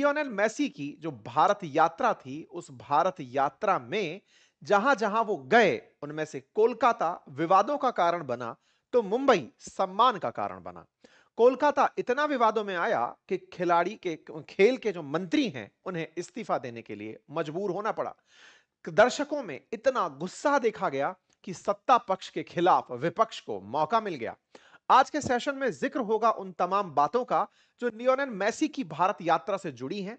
Lionel Messi की जो भारत यात्रा थी, उस भारत यात्रा में जहां-जहां वो गए, उनमें से कोलकाता विवादों का कारण बना, तो मुंबई सम्मान का कारण बना। कोलकाता इतना विवादों में आया कि खिलाड़ी के खेल के जो मंत्री हैं, उन्हें इस्तीफा देने के लिए मजबूर होना पड़ा। दर्शकों में इतना गुस्सा देखा गया कि सत्ता पक्ष के खिलाफ विपक्ष को मौका मिल गया। आज के सेशन में जिक्र होगा उन तमाम बातों का जो लियोनेल मेसी की भारत यात्रा से जुड़ी हैं।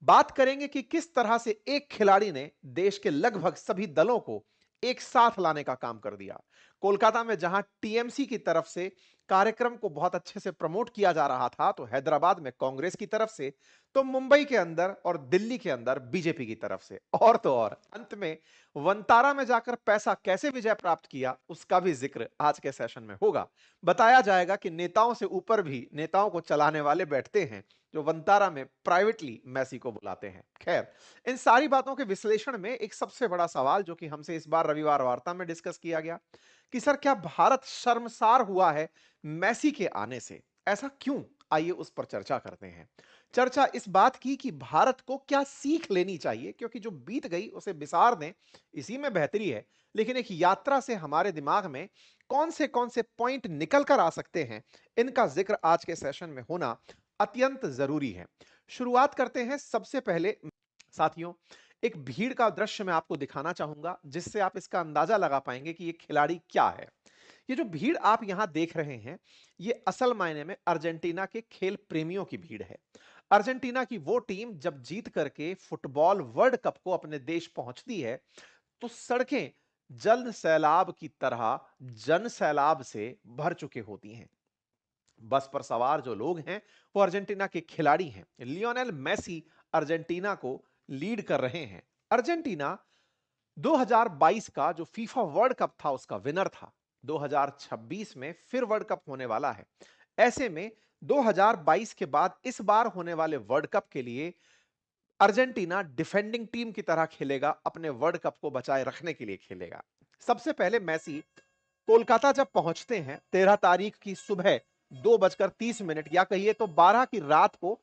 बात करेंगे कि किस तरह से एक खिलाड़ी ने देश के लगभग सभी दलों को एक साथ लाने का काम कर दिया। कोलकाता में जहां टीएमसी की तरफ से कार्यक्रम को बहुत अच्छे से प्रमोट किया जा रहा था, तो हैदराबाद में कांग्रेस की तरफ से, तो मुंबई के अंदर और दिल्ली के अंदर बीजेपी की तरफ से। और तो और अंत में वंतारा में जाकर पैसा कैसे विजय प्राप्त किया, उसका भी जिक्र आज के सेशन में होगा। बताया जाएगा कि नेताओं से ऊपर भी नेताओं को चलाने वाले बैठते हैं, जो वंतारा में प्राइवेटली मेसी को बुलाते हैं। खैर, इन सारी बातों के विश्लेषण में एक सबसे बड़ा सवाल जो कि हमसे इस बार रविवार वार्ता में डिस्कस किया गया कि सर क्या भारत शर्मसार हुआ है मेसी के आने से? ऐसा क्यों? आइए उस पर चर्चा करते हैं। चर्चा इस बात की कि भारत को क्या सीख लेनी चाहिए, क्योंकि जो बीत गई उसे बिसार दें, इसी में बेहतरी है। लेकिन एक यात्रा से हमारे दिमाग में कौन से पॉइंट निकल कर आ सकते हैं, इनका जिक्र आज के सेशन में होना अत्यंत जरूरी है। शुरुआत करते हैं सबसे पहले। साथियों, एक भीड़ का दृश्य मैं आपको दिखाना चाहूंगा जिससे आप इसका अंदाजा लगा पाएंगे कि ये खिलाड़ी क्या है। ये जो भीड़ आप यहां देख रहे हैं, ये असल मायने में अर्जेंटीना के खेल प्रेमियों की भीड़ है। अर्जेंटीना की वो टीम जब जीत करके फुटबॉल वर्ल्ड कप को अपने देश पहुंचती है, तो सड़कें जल सैलाब की तरह जन सैलाब से भर चुके होती हैं। बस पर सवार जो लोग हैं, वो अर्जेंटीना के खिलाड़ी हैं। लियोनेल मेसी अर्जेंटीना को लीड कर रहे हैं। अर्जेंटीना 2022 का जो फीफा वर्ल्ड कप था, उसका विनर था। 2026 में फिर वर्ल्ड कप होने वाला है। ऐसे में 2022 के बाद इस बार होने वाले वर्ल्ड कप के लिए अर्जेंटीना डिफेंडिंग टीम की तरह खेलेगा, अपने वर्ल्ड कप को बचाए रखने के लिए खेलेगा। सबसे पहले मेसी कोलकाता जब पहुंचते हैं 13 तारीख की सुबह 2:30 या कहिए तो 12 की रात को,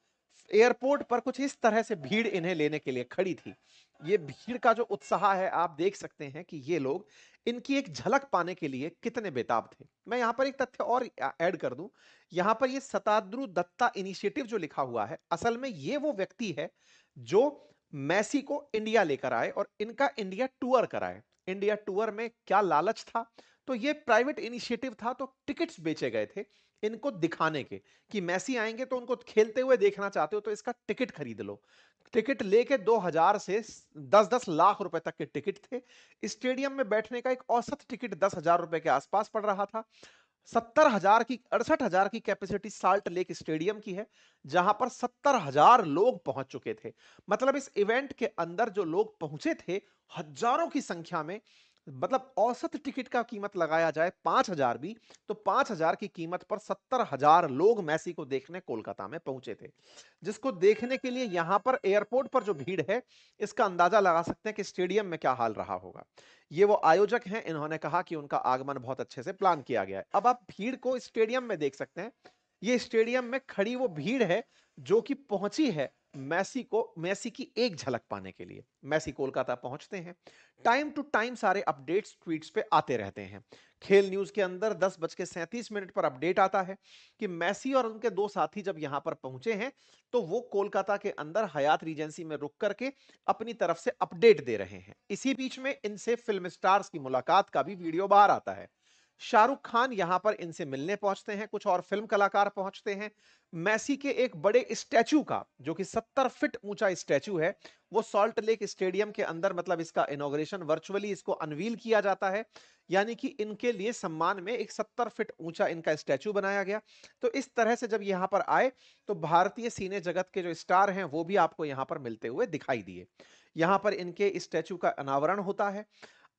एयरपोर्ट पर कुछ इस तरह से भीड़ इन्हें लेने के लिए खड़ी थी। ये भीड़ का जो उत्साह है, आप देख सकते हैं कि ये लोग इनकी एक झलक पाने के लिए कितने बेताब थे। मैं यहां पर एक तथ्य और ऐड कर दूं। यहां पर ये सताद्रु दत्ता इनिशिएटिव जो लिखा हुआ है, असल में ये वो व्यक्ति है जो मेसी को इंडिया लेकर आए और इनका इंडिया टूर कराए। इंडिया टूर में क्या लालच था? तो ये प्राइवेट इनिशिएटिव था, तो टिकट्स बेचे गए थे इनको दिखाने के कि मेसी आएंगे तो उनको खेलते हुए देखना चाहते हो तो इसका टिकट खरीद लो। टिकट लेके 2000 से 10-10 लाख रुपए तक के टिकट थे। स्टेडियम में बैठने का एक औसत टिकट 10,000 रुपए के आसपास पड़ रहा था। 70,000 की 68,000 की कैपेसिटी साल्ट लेक स्टेडियम की है, जहां पर 70,000 लोग पहुंच चुके थे। मतलब इस इवेंट के अंदर जो लोग पहुंचे थे, हजारों की संख्या में। मतलब औसत टिकट का कीमत लगाया जाए 5,000 भी, तो 5,000 की कीमत पर 70,000 लोग मेसी को देखने कोलकाता में पहुंचे थे। जिसको देखने के लिए यहां पर एयरपोर्ट पर जो भीड़ है, इसका अंदाजा लगा सकते हैं कि स्टेडियम में क्या हाल रहा होगा। ये वो आयोजक हैं, इन्होंने कहा कि उनका आगमन बहुत अच्छे से प्लान किया गया है। अब आप भीड़ को स्टेडियम में देख सकते हैं। ये स्टेडियम में खड़ी वो भीड़ है जो कि पहुंची है मेसी की एक झलक पाने के लिए। मेसी कोलकाता पहुंचते हैं। टाइम टू टाइम सारे अपडेट्स ट्वीट्स पे आते रहते हैं। खेल न्यूज के अंदर 10:37 पर अपडेट आता है कि मेसी और उनके दो साथी जब यहां पर पहुंचे हैं, तो वो कोलकाता के अंदर हयात रीजेंसी में रुक करके अपनी तरफ से अपडेट दे रहे हैं। इसी बीच में इनसे फिल्म स्टार्स की मुलाकात का भी वीडियो बाहर आता है। शाहरुख खान यहां पर इनसे मिलने पहुंचते हैं, कुछ और फिल्म कलाकार पहुंचते हैं। मेसी के एक बड़े स्टैचू का, जो कि 70 फीट ऊंचा स्टैचू है, वो सॉल्ट लेक स्टेडियम के अंदर, मतलब इसका इनॉग्रेशन वर्चुअली इसको अनवील किया जाता है। यानी कि इनके लिए सम्मान में एक 70 फीट ऊंचा इनका स्टैचू बनाया गया। तो इस तरह से जब यहां पर आए, तो भारतीय सिने जगत के जो स्टार हैं, वो भी आपको यहां पर मिलते हुए दिखाई दिए। यहां पर इनके स्टैचू का अनावरण होता है।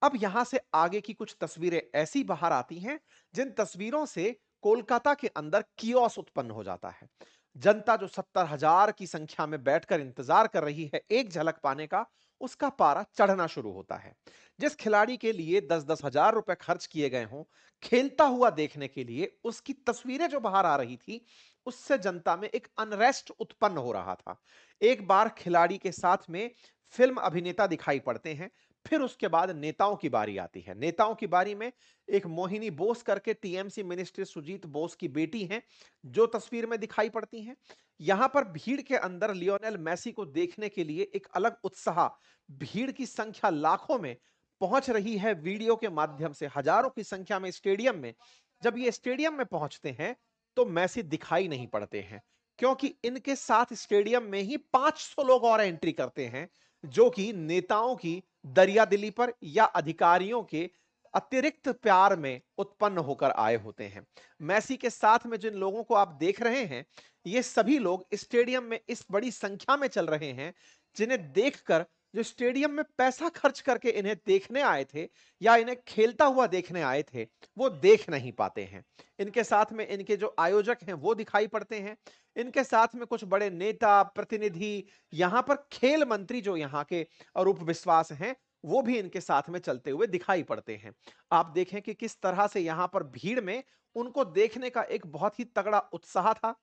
अब यहां से आगे की कुछ तस्वीरें ऐसी बाहर आती हैं जिन तस्वीरों से कोलकाता के अंदर कियोस उत्पन्न हो जाता है। जनता जो 70,000 की संख्या में बैठकर इंतजार कर रही है एक झलक पाने का, उसका पारा चढ़ना शुरू होता है। जिस खिलाड़ी के लिए 10-10 हजार रुपए खर्च किए गए हों खेलता हुआ देखने के लिए, उसकी तस्वीरें जो बाहर आ रही थी, उससे जनता में एक अनरेस्ट उत्पन्न हो रहा था। एक बार खिलाड़ी के साथ में फिल्म अभिनेता दिखाई पड़ते हैं, फिर उसके बाद नेताओं की बारी आती है। नेताओं की बारी में एक मोहिनी बोस करके टीएमसी मिनिस्टर सुजीत बोस की बेटी हैं, जो तस्वीर में दिखाई पड़ती हैं। यहां पर भीड़ के अंदर लियोनेल मेसी को देखने के लिए एक अलग उत्साह, भीड़ की संख्या लाखों में पहुंच रही है। वीडियो के माध्यम से हजारों की संख्या में स्टेडियम में, जब ये स्टेडियम में पहुंचते हैं तो मैसी दिखाई नहीं पड़ते हैं, क्योंकि इनके साथ स्टेडियम में ही 500 लोग और एंट्री करते हैं, जो कि नेताओं की दरियादिली पर या अधिकारियों के अतिरिक्त प्यार में उत्पन्न होकर आए होते हैं। मैसी के साथ में जिन लोगों को आप देख रहे हैं, ये सभी लोग स्टेडियम में इस बड़ी संख्या में चल रहे हैं, जिन्हें देखकर जो स्टेडियम में पैसा खर्च करके इन्हें देखने आए थे या इन्हें खेलता हुआ देखने आए थे, वो देख नहीं पाते हैं। इनके साथ में इनके जो आयोजक हैं वो दिखाई पड़ते हैं। इनके साथ में कुछ बड़े नेता, प्रतिनिधि, यहां पर खेल मंत्री जो यहां के अरूप विश्वास हैं, वो भी इनके साथ में चलते हुए दिखाई पड़ते हैं। आप देखें कि किस तरह से यहां पर भीड़ में उनको देखने का एक बहुत ही तगड़ा उत्साह था।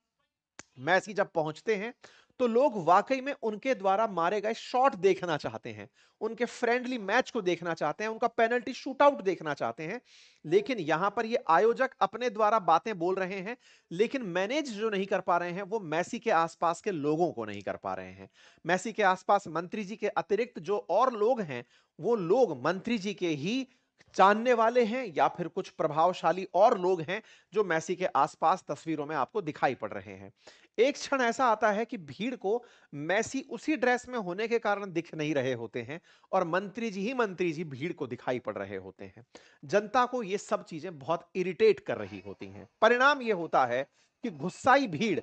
मैसी जब पहुंचते हैं तो लोग वाकई में उनके द्वारा मारे गए शॉट देखना चाहते हैं, उनके फ्रेंडली मैच को देखना चाहते हैं, उनका पेनल्टी शूटआउट देखना चाहते हैं। लेकिन यहां पर ये आयोजक अपने द्वारा बातें बोल रहे हैं, लेकिन मैनेज जो नहीं कर पा रहे हैं वो मैसी के आसपास के लोगों को नहीं कर पा रहे हैं। मैसी के आसपास मंत्री जी के अतिरिक्त जो और लोग हैं, वो लोग मंत्री जी के ही जानने वाले हैं या फिर कुछ प्रभावशाली और लोग हैं जो मैसी के आसपास तस्वीरों में आपको दिखाई पड़ रहे हैं। एक क्षण ऐसा आता है कि भीड़ को मैसी उसी ड्रेस में होने के कारण दिख नहीं रहे होते हैं और मंत्री जी भीड़ को दिखाई पड़ रहे होते हैं। जनता को ये सब चीजें बहुत इरिटेट कर रही होती हैं। परिणाम ये होता है कि गुस्साई भीड़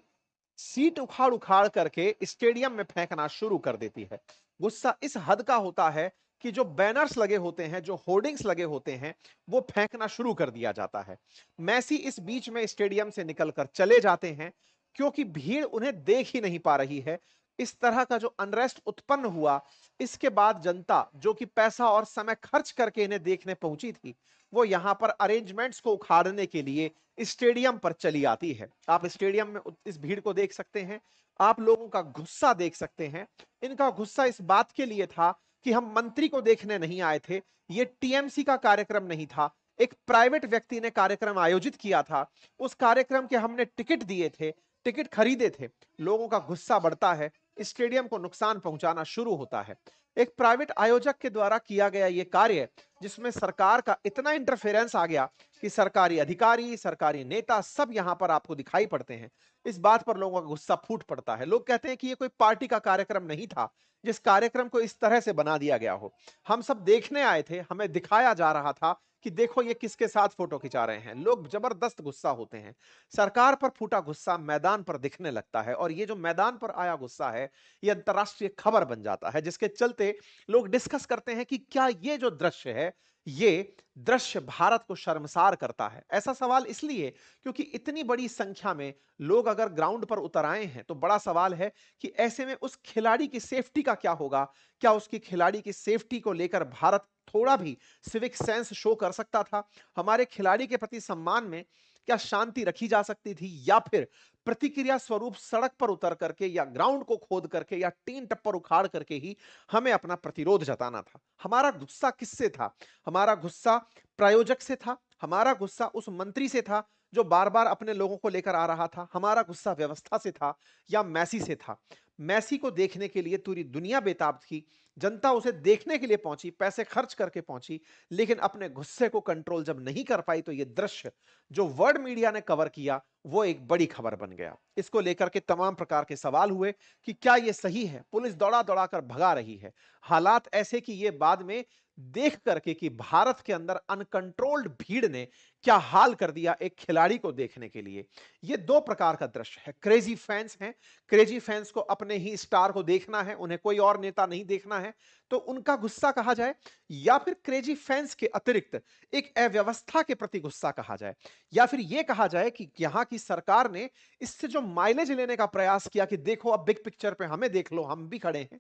सीट उखाड़ उखाड़ करके स्टेडियम में फेंकना शुरू कर देती है। गुस्सा इस हद का होता है कि जो बैनर्स लगे होते हैं, जो होर्डिंग्स लगे होते हैं, वो फेंकना शुरू कर दिया जाता है। मैसी इस बीच में स्टेडियम से निकलकर चले जाते हैं, क्योंकि भीड़ उन्हें देख ही नहीं पा रही है। इस तरह का जो अनरेस्ट उत्पन्न हुआ, इसके बाद जनता जो कि पैसा और समय खर्च करके इन्हें देखने पहुंची थी, वो यहां पर अरेंजमेंट्स को उखाड़ने के लिए स्टेडियम पर चली आती है। आप स्टेडियम में इस भीड़ को देख सकते हैं, आप लोगों का गुस्सा देख सकते हैं। इनका गुस्सा इस बात के लिए था कि हम मंत्री को देखने नहीं आए थे, ये टीएमसी का कार्यक्रम नहीं था, एक प्राइवेट व्यक्ति ने कार्यक्रम आयोजित किया था, उस कार्यक्रम के हमने टिकट दिए थे, टिकट खरीदे थे। लोगों का गुस्सा बढ़ता है, स्टेडियम को नुकसान पहुंचाना शुरू होता है। एक प्राइवेट आयोजक के द्वारा किया गया यह कार्य, जिसमें सरकार का इतना इंटरफेरेंस आ गया कि सरकारी अधिकारी, सरकारी नेता सब यहां पर आपको दिखाई पड़ते हैं। इस बात पर लोगों का गुस्सा फूट पड़ता है। लोग कहते हैं कि यह कोई पार्टी का कार्यक्रम नहीं था, जिस कार्यक्रम को इस तरह से बना दिया गया हो। हम सब देखने आए थे, हमें दिखाया जा रहा था कि देखो ये किसके साथ फोटो खिंचा रहे हैं। लोग जबरदस्त गुस्सा होते हैं। सरकार पर फूटा गुस्सा मैदान पर दिखने लगता है, और ये जो मैदान पर आया गुस्सा है, ये अंतरराष्ट्रीय खबर बन जाता है, जिसके चलते लोग डिस्कस करते हैं कि क्या ये जो दृश्य है, ये दृश्य भारत को शर्मसार करता है। ऐसा सवाल इसलिए क्योंकि इतनी बड़ी संख्या में लोग अगर ग्राउंड पर उतर आए हैं, तो बड़ा सवाल है कि ऐसे में उस खिलाड़ी की सेफ्टी का क्या होगा। क्या उसकी खिलाड़ी की सेफ्टी को लेकर भारत थोड़ा भी सिविक सेंस शो कर सकता था? हमारे खिलाड़ी के प्रति सम्मान में क्या शांति रखी जा सकती थी, या फिर प्रतिक्रिया स्वरूप सड़क पर उतर करके या ग्राउंड को खोद करके या टीन टप्पर उखाड़ करके ही हमें अपना प्रतिरोध जताना था? हमारा गुस्सा किससे था? हमारा गुस्सा प्रायोजक से था, हमारा गुस्सा उस मंत्री से था जो बार बार अपने लोगों को लेकर आ रहा था, हमारा गुस्सा व्यवस्था से था, या मैसी से था? मैसी को देखने के लिए पूरी दुनिया बेताब थी, जनता उसे देखने के लिए पहुंची, पैसे खर्च करके पहुंची, लेकिन अपने गुस्से को कंट्रोल जब नहीं कर पाई, तो यह दृश्य जो वर्ल्ड मीडिया ने कवर किया, वो एक बड़ी खबर बन गया। इसको लेकर के तमाम प्रकार के सवाल हुए कि क्या यह सही है? पुलिस दौड़ा दौड़ा कर भगा रही है, हालात ऐसे कि यह बाद में देख करके कि भारत के अंदर अनकंट्रोल्ड भीड़ ने क्या हाल कर दिया एक खिलाड़ी को देखने के लिए। ये दो प्रकार का दृश्य है। क्रेजी फैंस हैं, क्रेजी फैंस को अपने ही स्टार को देखना है, उन्हें कोई और नेता नहीं देखना है, तो उनका गुस्सा कहा जाए, या फिर क्रेजी फैंस के अतिरिक्त एक अव्यवस्था के प्रति गुस्सा कहा जाए, या फिर यह कहा जाए कि यहां की सरकार ने इससे जो माइलेज लेने का प्रयास किया कि देखो अब बिग पिक्चर पे हमें देख लो, हम भी खड़े हैं।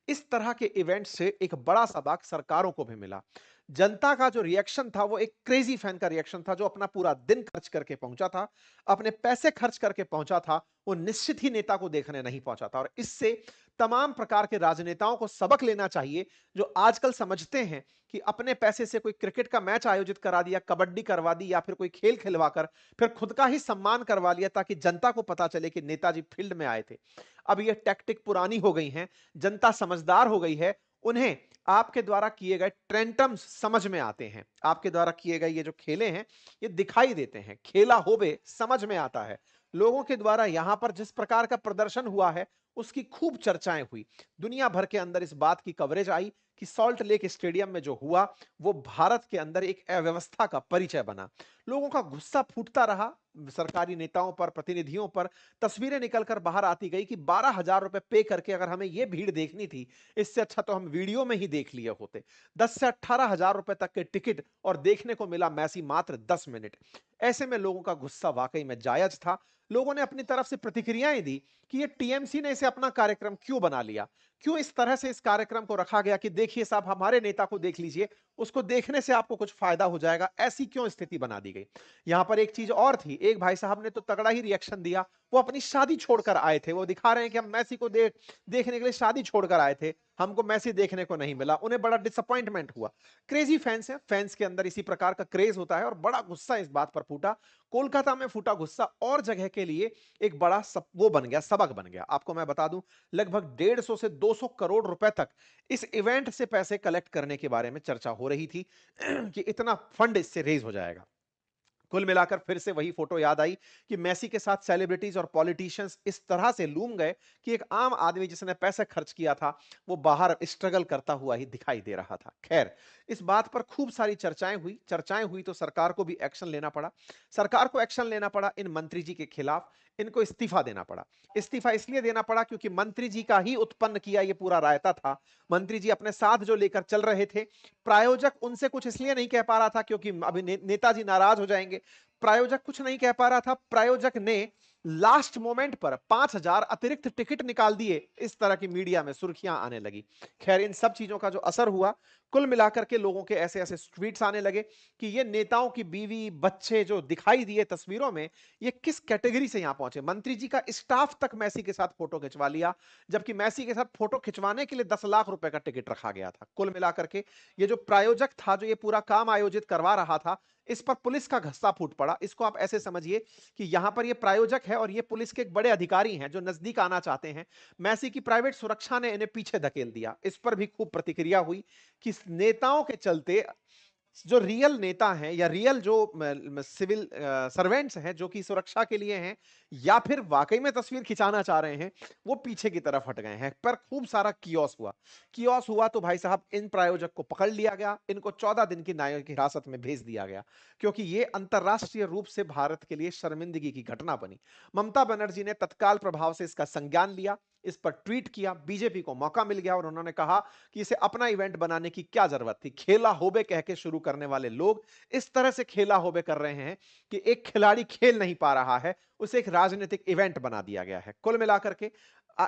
इस तरह के इवेंट से एक बड़ा सबक सरकारों को भी मिला। जनता का जो रिएक्शन था वो एक क्रेजी फैन का रिएक्शन था, जो अपना पूरा दिन खर्च करके पहुंचा था, अपने पैसे खर्च करके पहुंचा था, वो निश्चित ही नेता को देखने नहीं पहुंचा था। और इससे तमाम प्रकार के राजनेताओं को सबक लेना चाहिए, जो आजकल समझते हैं कि अपने पैसे से कोई क्रिकेट का मैच आयोजित करा दिया, कबड्डी करवा दी, या फिर कोई खेल खिलवाकर फिर खुद का ही सम्मान करवा लिया ताकि जनता को पता चले कि नेताजी फील्ड में आए थे। अब ये टैक्टिक पुरानी हो गई है, जनता समझदार हो गई है, उन्हें आपके द्वारा किए गए ट्रेंटम्स समझ में आते हैं, आपके द्वारा किए गए ये जो खेले हैं ये दिखाई देते हैं, खेला होबे समझ में आता है। लोगों के द्वारा यहां पर जिस प्रकार का प्रदर्शन हुआ है उसकी खूब चर्चाएं हुई, दुनिया भर के अंदर इस बात की कवरेज आई कि सॉल्ट लेक स्टेडियम में जो हुआ वो भारत के अंदर एक अव्यवस्था का परिचय बना। लोगों का गुस्सा फूटता रहा सरकारी नेताओं पर, प्रतिनिधियों पर। तस्वीरें निकलकर बाहर आती गई कि 12,000 रुपए पे करके अगर हमें यह भीड़ देखनी थी, इससे अच्छा तो हम वीडियो में ही देख लिए होते। 10 से 18,000 रुपए तक के टिकट और देखने को मिला मैसी मात्र 10 मिनट। ऐसे में लोगों का गुस्सा वाकई में जायज था। लोगों ने अपनी तरफ से प्रतिक्रियाएं दी कि ये टीएमसी ने इसे अपना कार्यक्रम क्यों बना लिया, क्यों इस तरह से इस कार्यक्रम को रखा गया कि देखिए साहब हमारे नेता को देख लीजिए, उसको देखने से आपको कुछ फायदा हो जाएगा, ऐसी क्यों स्थिति बना दी गई। यहां पर एक चीज और थी, एक भाई साहब ने तो तगड़ा ही रिएक्शन दिया, वो अपनी शादी छोड़कर आए थे, वो दिखा रहे हैं कि हम मैसी को देखने के लिए शादी छोड़कर आए थे, हमको मैसी देखने को नहीं मिला, उन्हें बड़ा डिसअपॉइंटमेंट हुआ। क्रेजी फैंस हैं, फैंस के अंदर इसी प्रकार का क्रेज होता है और बड़ा गुस्सा इस बात पर फूटा। कोलकाता में फूटा गुस्सा और जगह के लिए एक बड़ा वो बन गया, सबक बन गया। आपको मैं बता दूं, लगभग 150 से 200 करोड़ रुपए तक इस इवेंट से पैसे कलेक्ट करने के बारे में चर्चा हो रही थी कि इतना फंड इससे रेज हो जाएगा। कुल मिलाकर फिर से वही फोटो याद आई कि मेसी के साथ सेलिब्रिटीज और पॉलिटिशियंस इस तरह से लूम गए कि एक आम आदमी जिसने पैसे खर्च किया था वो बाहर स्ट्रगल करता हुआ ही दिखाई दे रहा था। खैर, इस बात पर खूब सारी चर्चाएं हुई तो सरकार को भी एक्शन लेना पड़ा। सरकार को एक्शन लेना पड़ा इन मंत्री जी के खिलाफ, इनको इस्तीफा देना पड़ा। इस्तीफा इसलिए देना पड़ा क्योंकि मंत्री जी का ही उत्पन्न किया ये पूरा रायता था। मंत्री जी अपने साथ जो लेकर चल रहे थे, प्रायोजक उनसे कुछ इसलिए नहीं कह पा रहा था क्योंकि अभी नेताजी नाराज हो जाएंगे, प्रायोजक कुछ नहीं कह पा रहा था, प्रायोजक ने लास्ट मोमेंट पर 5,000 अतिरिक्त टिकट निकाल दिए, इस तरह की मीडिया में सुर्खियां आने लगी। खैर, इन सब चीजों का जो असर हुआ, कुल मिलाकर के लोगों के ऐसे ऐसे ट्वीट्स आने लगे कि ये नेताओं की बीवी बच्चे जो दिखाई दिए तस्वीरों में, ये किस कैटेगरी से यहां पहुंचे। मंत्री जी का स्टाफ तक मैसी के साथ फोटो खिंचवा लिया, जबकि मैसी के साथ फोटो खिंचवाने के लिए 10 लाख रुपए का टिकट रखा गया था। कुल मिलाकर के ये जो प्रायोजक था, जो ये पूरा काम आयोजित करवा रहा था, इस पर पुलिस का घस्सा फूट पड़ा। इसको आप ऐसे समझिए कि यहां पर ये प्रायोजक है और ये पुलिस के एक बड़े अधिकारी हैं जो नजदीक आना चाहते हैं। मैसी की प्राइवेट सुरक्षा ने इन्हें पीछे धकेल दिया। इस पर भी खूब प्रतिक्रिया हुई कि नेताओं के चलते जो रियल नेता हैं या रियल जो सिविल सर्वेंट्स हैं जो कि सुरक्षा के लिए हैं, या फिर वाकई में तस्वीर खिंचाना चाह रहे हैं, वो पीछे की तरफ हट गए हैं। पर खूब सारा कियोस हुआ तो भाई साहब इन प्रायोजक को पकड़ लिया गया, इनको 14 दिन की न्यायिक हिरासत में भेज दिया गया, क्योंकि ये अंतरराष्ट्रीय रूप से भारत के लिए शर्मिंदगी की घटना बनी। ममता बनर्जी ने तत्काल प्रभाव से इसका संज्ञान लिया, इस पर ट्वीट किया, बीजेपी को मौका मिल गया और उन्होंने कहा कि इसे अपना इवेंट बनाने की क्या जरूरत थी। खेला होबे कह के शुरू करने वाले लोग इस तरह से खेला होबे कर रहे हैं कि एक खिलाड़ी खेल नहीं पा रहा है, उसे एक राजनीतिक इवेंट बना दिया गया है। कुल मिलाकर के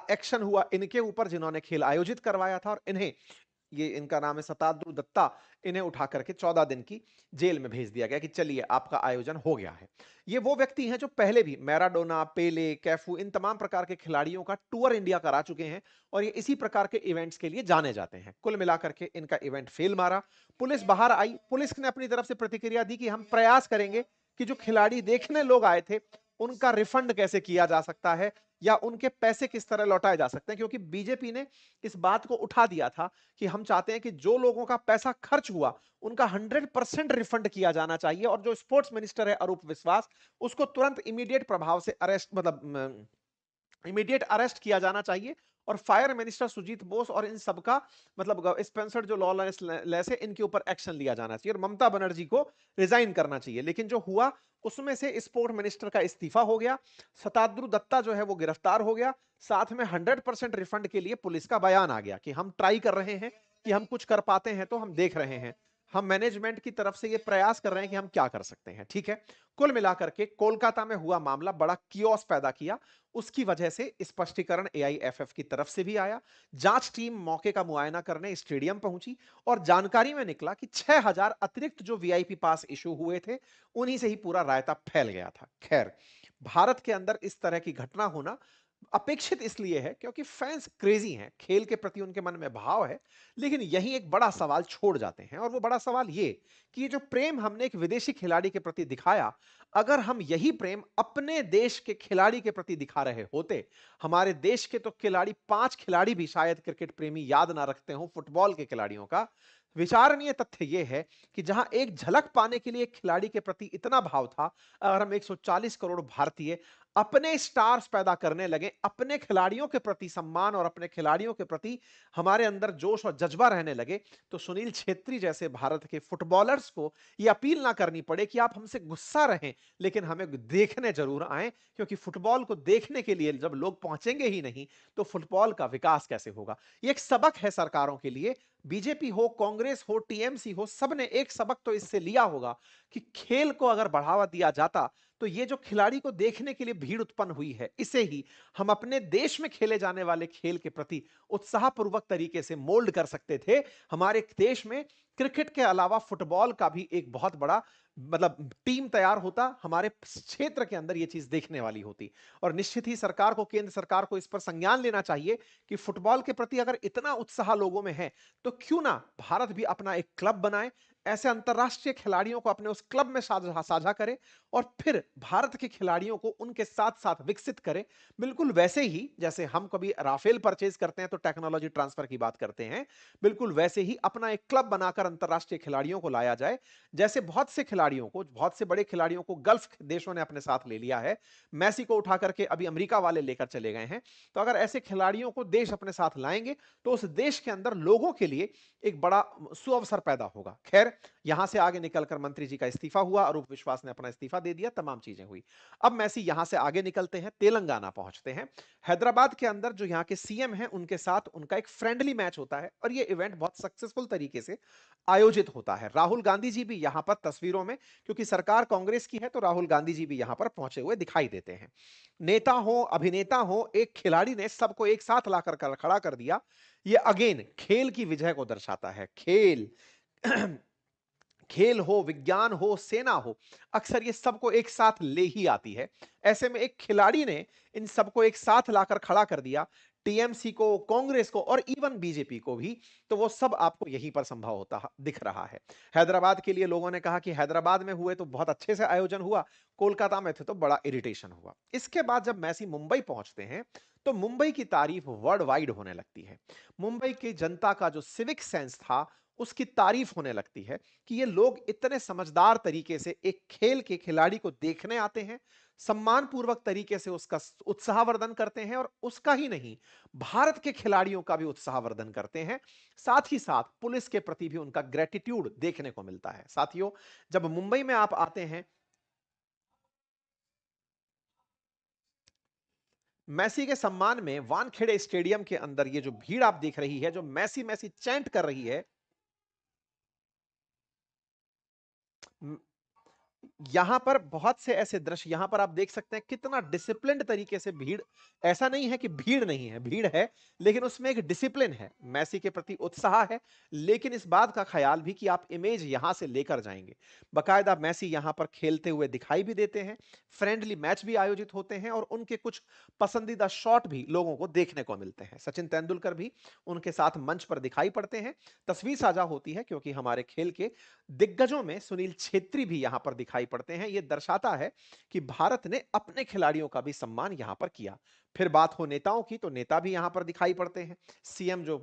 एक्शन हुआ इनके ऊपर जिन्होंने खेल आयोजित करवाया था, और इन्हें, ये इनका नाम है शताद्रु दत्ता, इन्हें उठा करके 14 दिन की जेल में भेज दिया गया कि चलिए आपका आयोजन हो गया है। ये वो व्यक्ति हैं जो पहले भी मैराडोना, पेले, कैफू, इन तमाम प्रकार के खिलाड़ियों का टूर इंडिया करा चुके हैं और ये इसी प्रकार के इवेंट्स के लिए जाने जाते हैं। कुल मिलाकर के इनका इवेंट फेल मारा। पुलिस बाहर आई, पुलिस ने अपनी तरफ से प्रतिक्रिया दी कि हम प्रयास करेंगे कि जो खिलाड़ी देखने लोग आए थे उनका रिफंड कैसे किया जा सकता है या उनके पैसे किस तरह लौटाए जा सकते हैं, क्योंकि बीजेपी ने इस बात को उठा दिया था कि हम चाहते हैं कि जो लोगों का पैसा खर्च हुआ उनका 100% रिफंड किया जाना चाहिए, और जो स्पोर्ट्स मिनिस्टर है अरूप विश्वास, उसको तुरंत इमीडिएट प्रभाव से अरेस्ट, मतलब इमीडिएट अरेस्ट किया जाना चाहिए, और फायर मिनिस्टर सुजीत बोस और इन सबका, मतलब स्पेंसर जो लॉलेस है, इनके ऊपर एक्शन लिया जाना चाहिए और ममता बनर्जी को रिजाइन करना चाहिए। लेकिन जो हुआ उसमें से स्पोर्ट मिनिस्टर का इस्तीफा हो गया, शताद्रु दत्ता जो है वो गिरफ्तार हो गया, साथ में 100% रिफंड के लिए पुलिस का बयान आ गया कि हम ट्राई कर रहे हैं कि हम कुछ कर पाते हैं तो हम देख रहे हैं। हम मैनेजमेंट की तरफ से ये प्रयास कर रहे हैं कि हम क्या कर सकते हैं, ठीक है। कुल मिलाकर के कोलकाता में हुआ मामला बड़ा कियोस पैदा किया। उसकी वजह से स्पष्टीकरण एआईएफएफ की तरफ से भी आया। जांच टीम मौके का मुआयना करने स्टेडियम पहुंची और जानकारी में निकला कि 6000 अतिरिक्त जो वीआईपी पास इशू हुए थे, उन्हीं से ही पूरा रायता फैल गया था। खैर, भारत के अंदर इस तरह की घटना होना अपेक्षित इसलिए है क्योंकि फैंस क्रेजी हैं, खेल के प्रति उनके मन में भाव है। लेकिन यही एक बड़ा सवाल छोड़ जाते हैं, और वो बड़ा सवाल ये कि ये जो प्रेम हमने एक विदेशी खिलाड़ी के प्रति दिखाया, अगर हम यही प्रेम अपने देश के खिलाड़ी के प्रति दिखा रहे होते, हमारे देश के तो खिलाड़ी 5 खिलाड़ी भी शायद क्रिकेट प्रेमी याद ना रखते हो फुटबॉल के खिलाड़ियों का। विचारणीय तथ्य यह है कि जहां एक झलक पाने के लिए एक खिलाड़ी के प्रति इतना भाव था, अगर हम 140 करोड़ भारतीय अपने स्टार्स पैदा करने लगे, अपने खिलाड़ियों के प्रति सम्मान और अपने खिलाड़ियों के प्रति हमारे अंदर जोश और जज्बा रहने लगे, तो सुनील छेत्री जैसे भारत के फुटबॉलर्स को यह अपील ना करनी पड़े कि आप हमसे गुस्सा रहें, लेकिन हमें देखने जरूर आए, क्योंकि फुटबॉल को देखने के लिए जब लोग पहुंचेंगे ही नहीं, तो फुटबॉल का विकास कैसे होगा। यह एक सबक है सरकारों के लिए। बीजेपी हो, कांग्रेस हो, टीएमसी हो, सबने एक सबक तो इससे लिया होगा कि खेल को अगर बढ़ावा दिया जाता, तो ये जो खिलाड़ी को देखने के लिए भीड़ उत्पन्न हुई है, इसे ही हम अपने देश में खेले जाने वाले खेल के प्रति उत्साहपूर्वक तरीके से मोल्ड कर सकते थे। हमारे देश में क्रिकेट के अलावा फुटबॉल का भी एक बहुत बड़ा मतलब टीम तैयार होता, हमारे क्षेत्र के अंदर ये चीज देखने वाली होती। और निश्चित ही सरकार को, केंद्र सरकार को इस पर संज्ञान लेना चाहिए कि फुटबॉल के प्रति अगर इतना उत्साह लोगों में है, तो क्यों ना भारत भी अपना एक क्लब बनाए, ऐसे अंतरराष्ट्रीय खिलाड़ियों को अपने उस क्लब में साझा साझा करे, और फिर भारत के खिलाड़ियों को उनके साथ साथ विकसित करे। बिल्कुल वैसे ही जैसे हम कभी राफेल परचेज करते हैं तो टेक्नोलॉजी ट्रांसफर की बात करते हैं, बिल्कुल वैसे ही अपना एक क्लब बनाकर अंतरराष्ट्रीय खिलाड़ियों को लाया जाए। जैसे बहुत से खिलाड़ियों को, बहुत से बड़े खिलाड़ियों को गल्फ देशों ने अपने साथ ले लिया है, मैसी को उठा करके अभी अमेरिका वाले लेकर चले गए हैं। तो अगर ऐसे खिलाड़ियों को देश अपने साथ लाएंगे, तो उस देश के अंदर लोगों के लिए एक बड़ा सुअवसर पैदा होगा। खैर, यहां से आगे निकलकर मंत्री जी का इस्तीफा हुआ, अरूप विश्वास ने अपना इस्तीफा दे दिया, तमाम चीजें हुई। अब मैसी यहां से आगे निकलते हैं, तेलंगाना पहुंचते हैं। हैदराबाद के अंदर जो यहां के सीएम हैं, उनके साथ उनका एक फ्रेंडली मैच होता है, और ये इवेंट बहुत सक्सेसफुल तरीके से आयोजित होता है। राहुल गांधी जी भी यहां पर तस्वीरों में, क्योंकि सरकार कांग्रेस की है, तो राहुल गांधी जी भी यहां पर पहुंचे हुए दिखाई देते हैं। नेता हो, अभिनेता हो, एक खिलाड़ी ने सबको एक साथ लाकर खड़ा कर दिया। ये अगेन खेल की विजय को दर्शाता है। खेल खेल हो, विज्ञान हो, सेना हो, अक्सर ये सबको एक साथ ले ही आती है। ऐसे में एक खिलाड़ी ने इन सबको एक साथ लाकर खड़ा कर दिया, टीएमसी को, कांग्रेस को और इवन बीजेपी को भी। तो वो सब आपको यहीं पर संभव होता दिख रहा है। हैदराबाद के लिए लोगों ने कहा कि हैदराबाद में हुए तो बहुत अच्छे से आयोजन हुआ, कोलकाता में थे तो बड़ा इरिटेशन हुआ। इसके बाद जब मैसी मुंबई पहुंचते हैं, तो मुंबई की तारीफ वर्ल्ड वाइड होने लगती है। मुंबई की जनता का जो सिविक सेंस था, उसकी तारीफ होने लगती है कि ये लोग इतने समझदार तरीके से एक खेल के खिलाड़ी को देखने आते हैं, सम्मानपूर्वक तरीके से उसका उत्साहवर्धन करते हैं, और उसका ही नहीं, भारत के खिलाड़ियों का भी उत्साहवर्धन करते हैं। साथ ही साथ पुलिस के प्रति भी उनका ग्रेटिट्यूड देखने को मिलता है। साथियों, जब मुंबई में आप आते हैं, मैसी के सम्मान में वानखेड़े स्टेडियम के अंदर ये जो भीड़ आप देख रही है, जो मैसी मैसी चैंट कर रही है, यहां पर बहुत से ऐसे दृश्य यहां पर आप देख सकते हैं, कितना डिसिप्लिन्ड तरीके से भीड़, ऐसा नहीं है कि भीड़ नहीं है, भीड़ है, लेकिन उसमें एक डिसिप्लिन है, मैसी के प्रति उत्साह है। लेकिन इस बात का ख्याल भी कि आप इमेज यहां से लेकर जाएंगे। बकायदा मैसी यहां पर खेलते हुए दिखाई भी देते हैं, फ्रेंडली मैच भी आयोजित होते हैं, और उनके कुछ पसंदीदा शॉट भी लोगों को देखने को मिलते हैं। सचिन तेंदुलकर भी उनके साथ मंच पर दिखाई पड़ते हैं। तस्वीर साझा होती है क्योंकि हमारे खेल के दिग्गजों में सुनील छेत्री भी यहां पर दिखाई पड़ते हैं। यह दर्शाता है कि भारत ने अपने खिलाड़ियों का भी सम्मान यहां पर किया। फिर बात हो नेताओं की, तो नेता भी यहां पर दिखाई पड़ते हैं। सीएम जो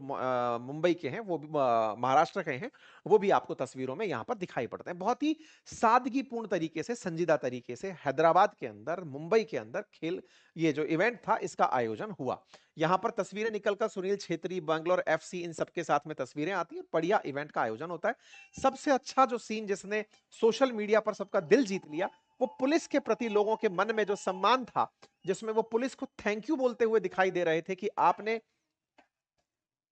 मुंबई के हैं, वो भी महाराष्ट्र के हैं, वो भी आपको तस्वीरों में यहां पर दिखाई पड़ते हैं। बहुत ही सादगीपूर्ण तरीके से, संजीदा तरीके से हैदराबाद के अंदर, मुंबई के अंदर खेल, ये जो इवेंट था, इसका आयोजन हुआ। यहां पर तस्वीरें निकलकर सुनील छेत्री, बैंगलोर एफसी, इन सबके साथ में तस्वीरें आती हैं। बढ़िया इवेंट का आयोजन होता है। सबसे अच्छा जो सीन जिसने सोशल मीडिया पर सबका दिल जीत लिया, वो पुलिस के प्रति लोगों के मन में जो सम्मान था, जिसमें वो पुलिस को थैंक यू बोलते हुए दिखाई दे रहे थे कि आपने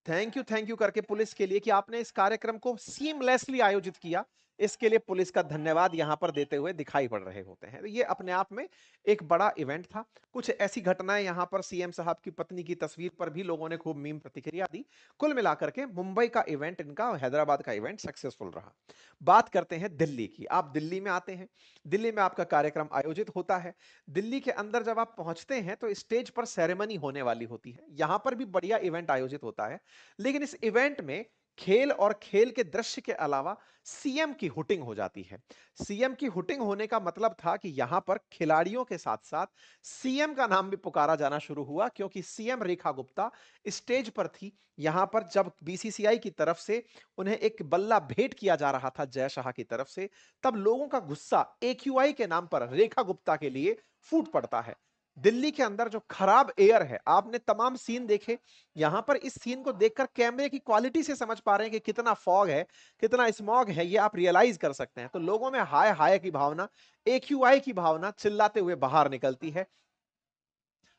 थैंक यू करके पुलिस के लिए कि आपने इस कार्यक्रम को सीमलेसली आयोजित किया। इसके लिए पुलिस का धन्यवाद यहां पर देते हुए दिखाई पड़ रहे होते हैं। तो ये अपने आप में एक बड़ा इवेंट था। कुछ ऐसी घटनाएं यहां पर सीएम साहब की पत्नी की तस्वीर पर भी लोगों ने खूब मीम प्रतिक्रिया दी। कुल मिलाकर के मुंबई का इवेंट इनका और हैदराबाद का इवेंट सक्सेसफुल रहा। बात करते हैं दिल्ली की। आप दिल्ली में आते हैं, दिल्ली में आपका कार्यक्रम आयोजित होता है। दिल्ली के अंदर जब आप पहुंचते हैं तो स्टेज पर सेरेमनी होने वाली होती है। यहां पर भी बढ़िया इवेंट आयोजित होता है, लेकिन इस इवेंट में खेल और खेल के दृश्य के अलावा सीएम की हुटिंग हो जाती है। सीएम की हुटिंग होने का मतलब था कि यहां पर खिलाड़ियों के साथ-साथ सीएम का नाम भी पुकारा जाना शुरू हुआ, क्योंकि सीएम रेखा गुप्ता स्टेज पर थी। यहां पर जब बीसीसीआई की तरफ से उन्हें एक बल्ला भेंट किया जा रहा था जय शाह की तरफ से, तब लोगों का गुस्सा एक्यूआई के नाम पर रेखा गुप्ता के लिए फूट पड़ता है। दिल्ली के अंदर जो खराब एयर है, आपने तमाम सीन देखे। यहां पर इस सीन को देखकर कैमरे की क्वालिटी से समझ पा रहे हैं कि कितना फॉग है, कितना स्मॉग है, ये आप रियलाइज कर सकते हैं। तो लोगों में हाय हाय की भावना, एक्यूआई की भावना चिल्लाते हुए बाहर निकलती है।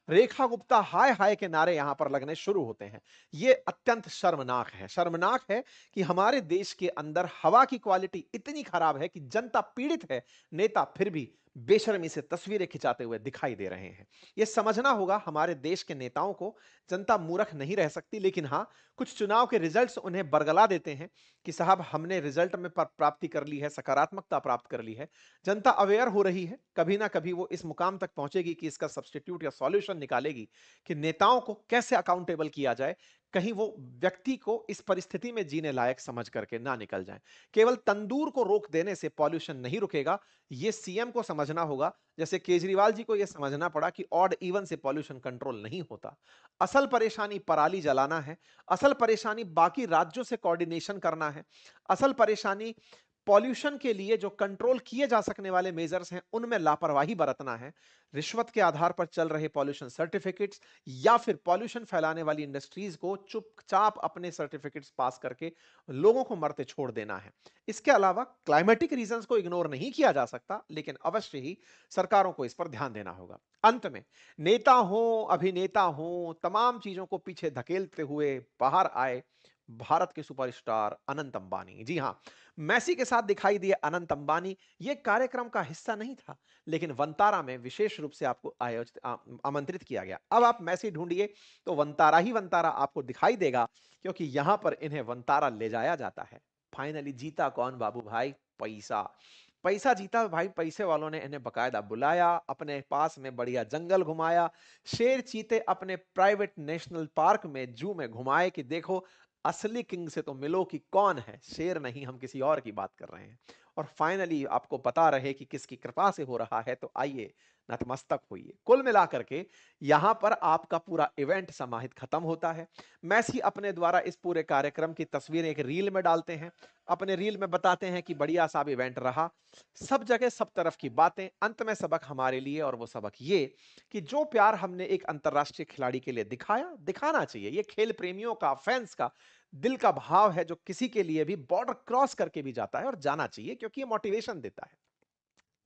रेखा गुप्ता हाय हाय के नारे यहां पर लगने शुरू होते हैं। ये अत्यंत शर्मनाक है। शर्मनाक है कि हमारे देश के अंदर हवा की क्वालिटी इतनी खराब है कि जनता पीड़ित है, नेता फिर भी बेशर्मी से तस्वीरें खिंचाते हुए दिखाई दे रहे हैं। यह समझना होगा हमारे देश के नेताओं को, जनता मूर्ख नहीं रह सकती, लेकिन हां, कुछ चुनाव के रिजल्ट्स उन्हें बरगला देते हैं कि साहब हमने रिजल्ट में प्राप्ति कर ली है, सकारात्मकता प्राप्त कर ली है। जनता अवेयर हो रही है, कभी ना कभी वो इस मुकाम तक पहुंचेगी कि इसका सब्स्टिट्यूट या सॉल्यूशन निकालेगी कि नेताओं को कैसे अकाउंटेबल किया जाए, कहीं वो व्यक्ति को इस परिस्थिति में जीने लायक समझ करके ना निकल जाए। केवल तंदूर को रोक देने से पॉल्यूशन नहीं रुकेगा, ये सीएम को समझना होगा, जैसे केजरीवाल जी को यह समझना पड़ा कि ऑड इवन से पॉल्यूशन कंट्रोल नहीं होता। असल परेशानी पराली जलाना है, असल परेशानी बाकी राज्यों से कोऑर्डिनेशन करना है, असल परेशानी पॉल्यूशन के लिए जो कंट्रोल किए जा सकने वाले मेजर्स हैं उनमें लापरवाही बरतना है। रिश्वत के आधार पर चल रहे पॉल्यूशन सर्टिफिकेट्स या फिर पॉल्यूशन फैलाने वाली इंडस्ट्रीज को चुपचाप अपने सर्टिफिकेट्स पास करके लोगों को मरते छोड़ देना है। इसके अलावा क्लाइमेटिक रीजंस को इग्नोर नहीं किया जा सकता, लेकिन अवश्य ही सरकारों को इस पर ध्यान देना होगा। अंत में नेता हो, अभिनेता हो, तमाम चीजों को पीछे धकेलते हुए बाहर आए भारत के सुपरस्टार अनंत अंबानी। जी हां, मेसी के साथ दिखाई दिए अनंत अंबानी। ये कार्यक्रम का हिस्सा नहीं था, लेकिन वंतारा में विशेष रूप से आपको आमंत्रित किया गया। अब आप मेसी ढूंढिए तो वंतारा ही वंतारा आपको दिखाई देगा, क्योंकि यहां पर इन्हें वंतारा ले जाया जाता है। फाइनली जीता कौन बाबू भाई? पैसा। पैसा जीता भाई। पैसे वालों ने इन्हें बकायदा बुलाया, अपने पास में बढ़िया जंगल घुमाया, शेर चीते अपने प्राइवेट नेशनल पार्क में, जू में घुमाए कि देखो असली किंग से तो मिलो कि कौन है, शेर नहीं, हम किसी और की बात कर रहे हैं। और फाइनली आपको बता रहे कि किसकी कृपा से हो रहा है, तो आइए नतमस्तक होइए। कुल मिलाकर के यहां पर आपका पूरा इवेंट समाहित खत्म होता है। मैसी अपने द्वारा इस पूरे कार्यक्रम की तस्वीरें एक रील में डालते हैं, अपने रील में बताते हैं कि बढ़िया सा इवेंट रहा, सब जगह सब तरफ की बातें। अंत में सबक हमारे लिए, और वो सबक ये कि जो प्यार हमने एक अंतरराष्ट्रीय खिलाड़ी के लिए दिखाया, दिखाना चाहिए। ये खेल प्रेमियों का, फैंस का दिल का भाव है, जो किसी के लिए भी बॉर्डर क्रॉस करके भी जाता है, और जाना चाहिए क्योंकि ये मोटिवेशन देता है।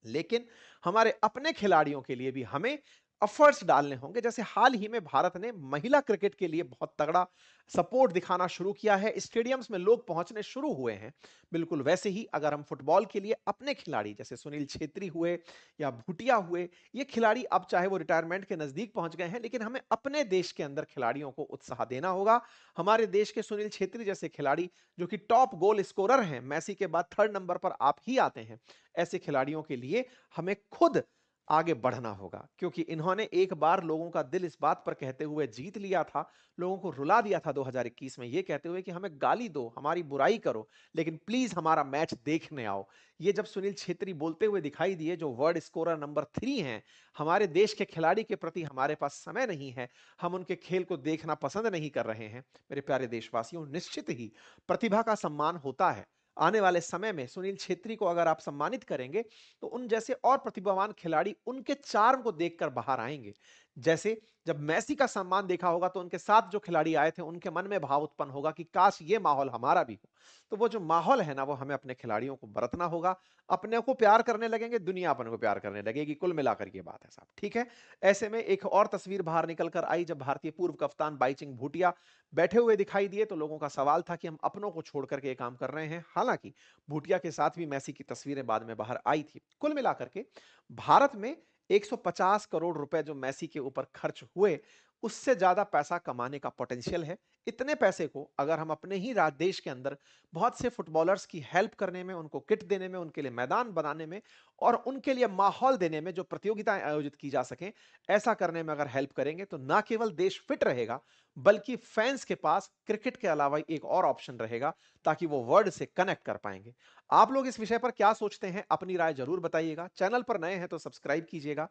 लेकिन हमारे अपने खिलाड़ियों के लिए भी हमें एफर्ट्स डालने होंगे। जैसे हाल ही में भारत ने महिला क्रिकेट के लिए बहुत तगड़ा सपोर्ट दिखाना शुरू किया है, स्टेडियम्स में लोग पहुंचने शुरू हुए हैं। बिल्कुल वैसे ही अगर हम फुटबॉल के लिए अपने खिलाड़ी जैसे सुनील छेत्री हुए या भूटिया हुए, ये खिलाड़ी अब चाहे वो रिटायरमेंट के नजदीक पहुंच गए हैं, लेकिन हमें अपने देश के अंदर खिलाड़ियों को उत्साह देना होगा। हमारे देश के सुनील छेत्री जैसे खिलाड़ी, जो कि टॉप गोल स्कोरर हैं, मैसी के बाद थर्ड नंबर पर आप ही आते हैं, ऐसे खिलाड़ियों के लिए हमें खुद आगे बढ़ना होगा, क्योंकि इन्होंने एक बार लोगों का दिल इस बात पर कहते हुए जीत लिया था, लोगों को रुला दिया था 2021 में, ये कहते हुए कि हमें गाली दो, हमारी बुराई करो, लेकिन प्लीज हमारा मैच देखने आओ। ये जब सुनील छेत्री बोलते हुए दिखाई दिए, जो वर्ल्ड स्कोरर नंबर 3 हैं, हमारे देश के खिलाड़ी के प्रति हमारे पास समय नहीं है, हम उनके खेल को देखना पसंद नहीं कर रहे हैं, मेरे प्यारे देशवासियों, निश्चित ही प्रतिभा का सम्मान होता है। आने वाले समय में सुनील छेत्री को अगर आप सम्मानित करेंगे, तो उन जैसे और प्रतिभावान खिलाड़ी उनके चार्म को देखकर बाहर आएंगे। जैसे जब मेसी का सम्मान देखा होगा तो उनके साथ जो खिलाड़ी आए थे उनके मन में भाव उत्पन्न होगा कि काश ये माहौल हमारा भी हो। तो वो जो माहौल है ना वो हमें अपने खिलाड़ियों को बरतना होगा, अपने को प्यार करने लगेंगे, दुनिया अपने को प्यार करने लगेगी, कुल मिलाकर ये बात है साहब, ठीक है? ऐसे में एक और तस्वीर बाहर निकल कर आई जब भारतीय पूर्व कप्तान बाईचुंग भूटिया बैठे हुए दिखाई दिए तो लोगों का सवाल था कि हम अपनों को छोड़ कर के ये काम कर रहे हैं। हालाँकि भूटिया के साथ भी मेसी की तस्वीरें बाद में बाहर आई थी। कुल मिलाकर के भारत में 150 करोड़ रुपए जो मेसी के ऊपर खर्च हुए, उससे ज्यादा पैसा कमाने का पोटेंशियल है। इतने पैसे को अगर हम अपने ही देश के अंदर बहुत से फुटबॉलर्स की हेल्प करने में, उनको किट देने में, उनके लिए मैदान बनाने में और उनके लिए माहौल देने में जो प्रतियोगिताएं आयोजित की जा सकें, ऐसा करने में अगर हेल्प करेंगे तो ना केवल देश फिट रहेगा, बल्कि फैंस के पास क्रिकेट के अलावा एक और ऑप्शन रहेगा ताकि वो वर्ल्ड से कनेक्ट कर पाएंगे। आप लोग इस विषय पर क्या सोचते हैं? अपनी राय जरूर बताइएगा। चैनल पर नए हैं तो सब्सक्राइब कीजिएगा।